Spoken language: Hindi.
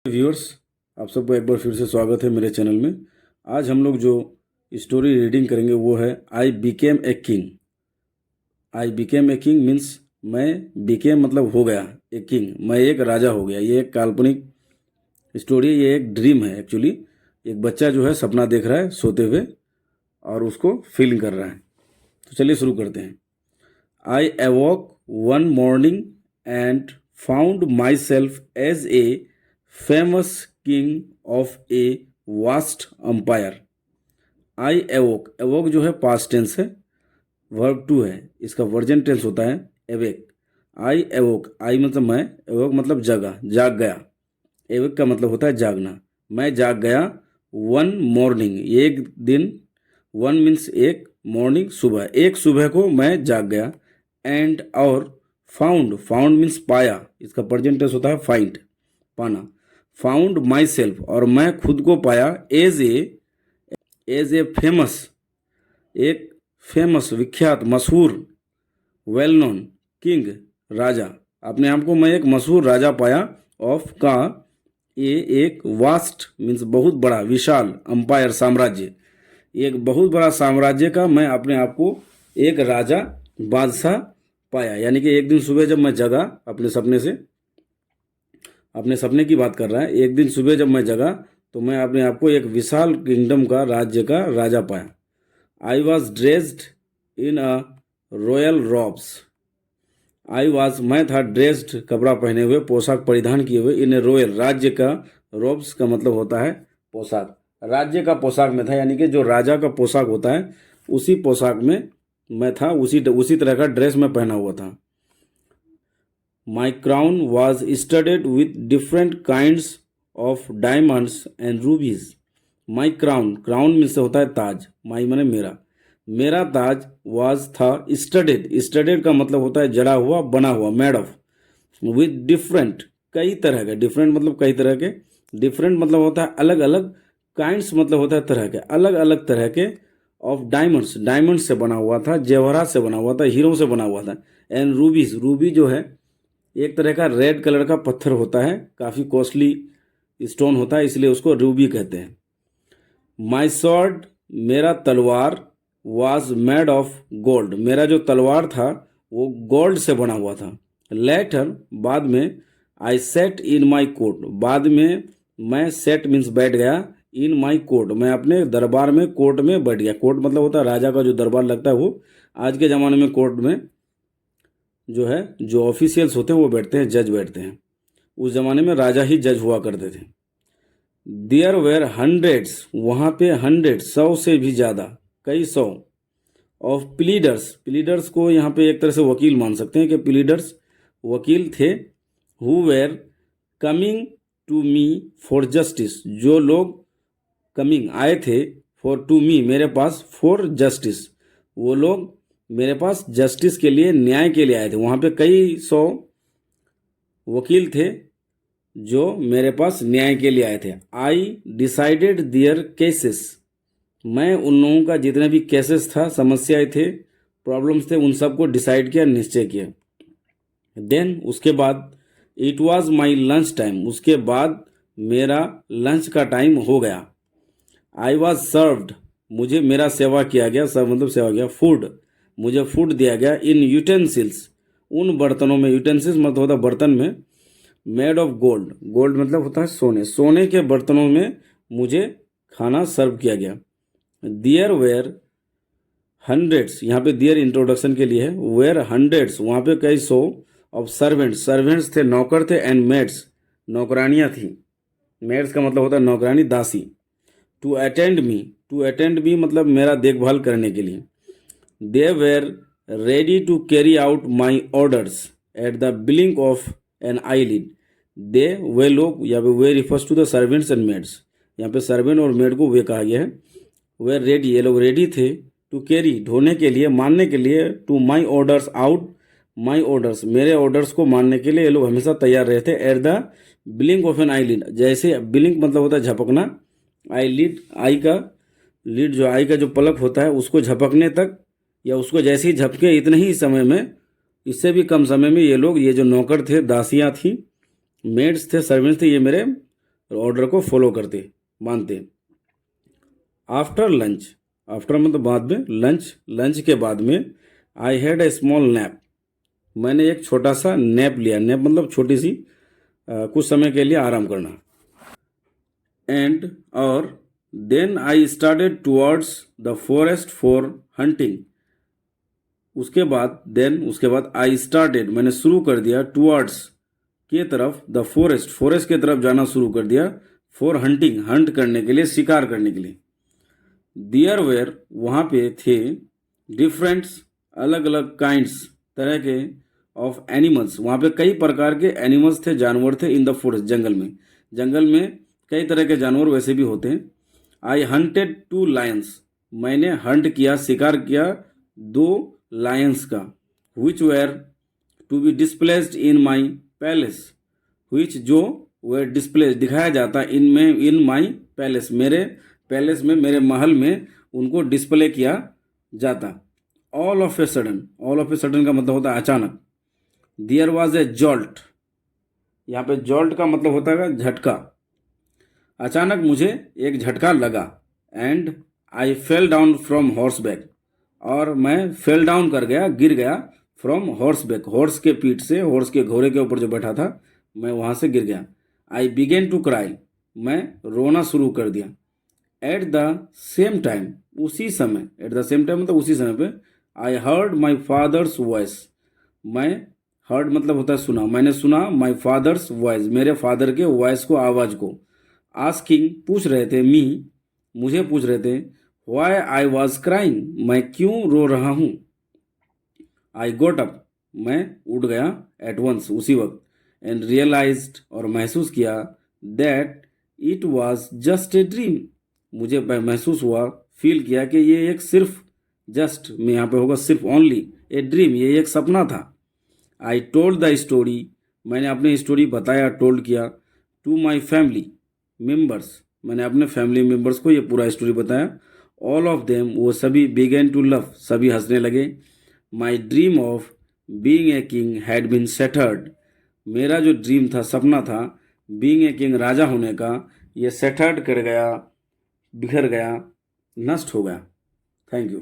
व्यूअर्स, आप सबको एक बार फिर से स्वागत है मेरे चैनल में। आज हम लोग जो स्टोरी रीडिंग करेंगे वो है I became a king. I became a king means मैं बिकेम मतलब हो गया, ए किंग, मैं एक राजा हो गया। ये एक काल्पनिक स्टोरी है, ये एक ड्रीम है एक्चुअली। एक बच्चा जो है सपना देख रहा है सोते हुए और उसको फील कर रहा है। तो चलिए शुरू करते हैं। I awoke one morning and found my self as a famous king of a vast empire. I awoke, awoke जो है पास्ट टेंस है, वर्ब टू है, इसका वर्जन टेंस होता है एवेक। आई एवोक, आई मतलब मैं, एवोक मतलब जगा, जाग गया। एवेक का मतलब होता है जागना। मैं जाग गया वन मॉर्निंग, एक दिन, वन मीन्स एक, मॉर्निंग सुबह, एक सुबह को मैं जाग गया। एंड और फाउंड, फाउंड मीन्स पाया, इसका प्रेजेंट टेंस होता है फाइंड, पाना। फाउंड माई सेल्फ, और मैं खुद को पाया एज ए फेमस, एक फेमस विख्यात मशहूर, वेल नोन, किंग राजा। अपने आप को मैं एक मशहूर राजा पाया ऑफ का, ये एक वास्ट मीन्स बहुत बड़ा, विशाल, अंपायर साम्राज्य, एक बहुत बड़ा साम्राज्य का मैं अपने आप को एक राजा बादशाह पाया। यानी कि एक दिन सुबह जब मैं जगा अपने सपने से, अपने सपने की बात कर रहा है, एक दिन सुबह जब मैं जगा तो मैं अपने आप को एक विशाल किंगडम का, राज्य का राजा पाया। I was dressed in a royal robes, I was मैं था, ड्रेस्ड कपड़ा पहने हुए, पोशाक परिधान किए हुए, इन ए रॉयल, राज्य का, रॉब्स का मतलब होता है पोशाक, राज्य का पोशाक में था। यानी कि जो राजा का पोशाक होता है उसी पोशाक में मैं था, उसी तरह का ड्रेस में पहना हुआ था। My crown was studded with different kinds of diamonds and rubies. My crown, crown means होता है ताज, माई माने मेरा, मेरा ताज was था, studded, studded का मतलब होता है जड़ा हुआ, बना हुआ, made of, with different, कई तरह के, different मतलब कई तरह के, different मतलब होता है अलग अलग, kinds मतलब होता है तरह के, अलग अलग तरह के, of diamonds, diamonds से बना हुआ था, जेवरात से बना हुआ था, हीरो से बना हुआ था। and rubies, रूबी जो है एक तरह का रेड कलर का पत्थर होता है, काफ़ी कॉस्टली स्टोन होता है, इसलिए उसको रूबी कहते हैं। माई स्वॉर्ड, मेरा तलवार, वाज मेड ऑफ गोल्ड, मेरा जो तलवार था वो गोल्ड से बना हुआ था। लेटर, बाद में, आई सेट इन माई कोर्ट, बाद में मैं, सेट मीन्स बैठ गया, इन माई कोर्ट, मैं अपने दरबार में, कोर्ट में बैठ गया। कोर्ट मतलब होता है राजा का जो दरबार लगता है वो, आज के ज़माने में कोर्ट में जो है, जो ऑफिशियल्स होते हैं वो बैठते हैं, जज बैठते हैं, उस जमाने में राजा ही जज हुआ करते थे। देयर वेयर हंड्रेड्स, वहाँ पे हंड्रेड, 100 से भी ज़्यादा, कई सौ, ऑफ प्लीडर्स, प्लीडर्स को यहाँ पे एक तरह से वकील मान सकते हैं कि प्लीडर्स वकील थे, who were coming to me for justice, जो लोग कमिंग आए थे, फॉर टू मी मेरे पास, फॉर जस्टिस, वो लोग मेरे पास जस्टिस के लिए, न्याय के लिए आए थे। वहाँ पे कई सौ वकील थे जो मेरे पास न्याय के लिए आए थे। आई डिसाइडेड दियर केसेस, मैं उन लोगों का जितने भी केसेस था, समस्याएं थे, प्रॉब्लम्स थे, उन सबको डिसाइड किया, निश्चय किया। देन, उसके बाद, it was my lunch time, उसके बाद मेरा लंच का टाइम हो गया। आई वॉज सर्व्ड, मुझे मेरा सेवा किया गया, सर्व मतलब सेवा किया। फूड, मुझे फूड दिया गया, इन यूटेंसिल्स, उन बर्तनों में, यूटेंसिल्स मतलब होता है बर्तन में, मेड ऑफ गोल्ड, गोल्ड मतलब होता है सोने, सोने के बर्तनों में मुझे खाना सर्व किया गया। देयर वेयर हंड्रेड्स, यहाँ पे देयर इंट्रोडक्शन के लिए है, वेयर हंड्रेड्स, वहाँ पे कई सौ, ऑफ सर्वेंट्स, सर्वेंट्स थे, नौकर थे, एंड मेड्स, नौकरानियाँ थी, मेड्स का मतलब होता है नौकरानी, दासी। To attend me, to attend me मतलब मेरा देखभाल करने के लिए। They were ready to carry out my orders at the blink of an eyelid, they, वे लोग, या वे refers to the servants and maids, यहाँ पे सर्वेंट और मेड को वे कहा गया है। वे रेडी, ये लोग रेडी थे, टू कैरी, ढोने के लिए, मानने के लिए, to my orders out, my orders, मेरे ऑर्डर्स को मानने के लिए ये लोग हमेशा तैयार रहते। At the blink of an eyelid, जैसे ब्लिंक मतलब होता है झपकना, आई लीड, आई का लीड, जो आई का जो पलक होता है उसको झपकने तक, या उसको जैसे ही झपके इतने ही समय में, इससे भी कम समय में ये लोग, ये जो नौकर थे, दासियाँ थी, मेड्स थे, सर्वेंट्स थे, ये मेरे ऑर्डर को फॉलो करते, मानते। आफ्टर लंच, आफ्टर मतलब बाद में, लंच के बाद में I had a small nap, मैंने एक छोटा सा नैप लिया। नैप मतलब छोटी सी कुछ समय के लिए आराम करना। एंड और then I started towards the forest for hunting, उसके बाद आई स्टार्टेड मैंने शुरू कर दिया, टुवर्ड्स के तरफ, द फॉरेस्ट के तरफ जाना शुरू कर दिया, फॉर हंटिंग हंट करने के लिए, शिकार करने के लिए। देयर वेयर वहाँ पे थे, डिफरेंट्स अलग अलग काइंड्स तरह के, ऑफ एनिमल्स वहाँ पे कई प्रकार के एनिमल्स थे, जानवर थे, इन द फॉरेस्ट जंगल में कई तरह के जानवर वैसे भी होते हैं। आई हंटेड 2 लायंस, मैंने हंट किया, शिकार किया 2 लायंस का। Which were to be displaced in my palace, which जो वेयर डिस्प्लेस दिखाया जाता इन माई पैलेस, मेरे पैलेस में, मेरे महल में उनको डिस्प्ले किया जाता। ऑल ऑफ ए सडन का मतलब होता है अचानक। देयर वॉज ए जॉल्ट, यहाँ पे जॉल्ट का मतलब होता है झटका, अचानक मुझे एक झटका लगा। And I fell down from horseback, और मैं फेल डाउन कर गया, गिर गया, फ्रॉम हॉर्सबैक, हॉर्स के पीठ से, हॉर्स के घोड़े के ऊपर जो बैठा था मैं वहाँ से गिर गया। आई बिगेन टू क्राई, मैं रोना शुरू कर दिया। एट द सेम टाइम, उसी समय, एट द सेम टाइम मतलब उसी समय पे, I heard my father's voice, मैं हर्ड मतलब होता है सुना, मैंने सुना माई फादर्स वॉइस, मेरे फादर के वॉइस को, आवाज़ को। आस्किंग पूछ रहे थे, मुझे पूछ रहे थे, वाई आई वॉज क्राइंग, मैं क्यों रो रहा हूँ। आई गोट अप, मैं उठ गया, एट वंस उसी वक्त, एंड रियलाइज्ड और महसूस किया, that it was just a dream, मुझे महसूस हुआ, फील किया कि ये एक सिर्फ, जस्ट में यहाँ पे होगा सिर्फ, ओनली ए ड्रीम, ये एक सपना था। आई टोल्ड द स्टोरी, मैंने अपनी स्टोरी बताया, टोल्ड किया, टू माई फैमिली मेम्बर्स, मैंने अपने फैमिली मेम्बर्स को ये पूरा स्टोरी बताया। ऑल ऑफ देम, वो सभी, बिगेन टू लव, सभी हंसने लगे। My dream of being a king had been shattered, मेरा जो ड्रीम था, सपना था, बीइंग ए किंग, राजा होने का, ये सेटर्ड कर गया, बिखर गया, नष्ट हो गया। Thank you.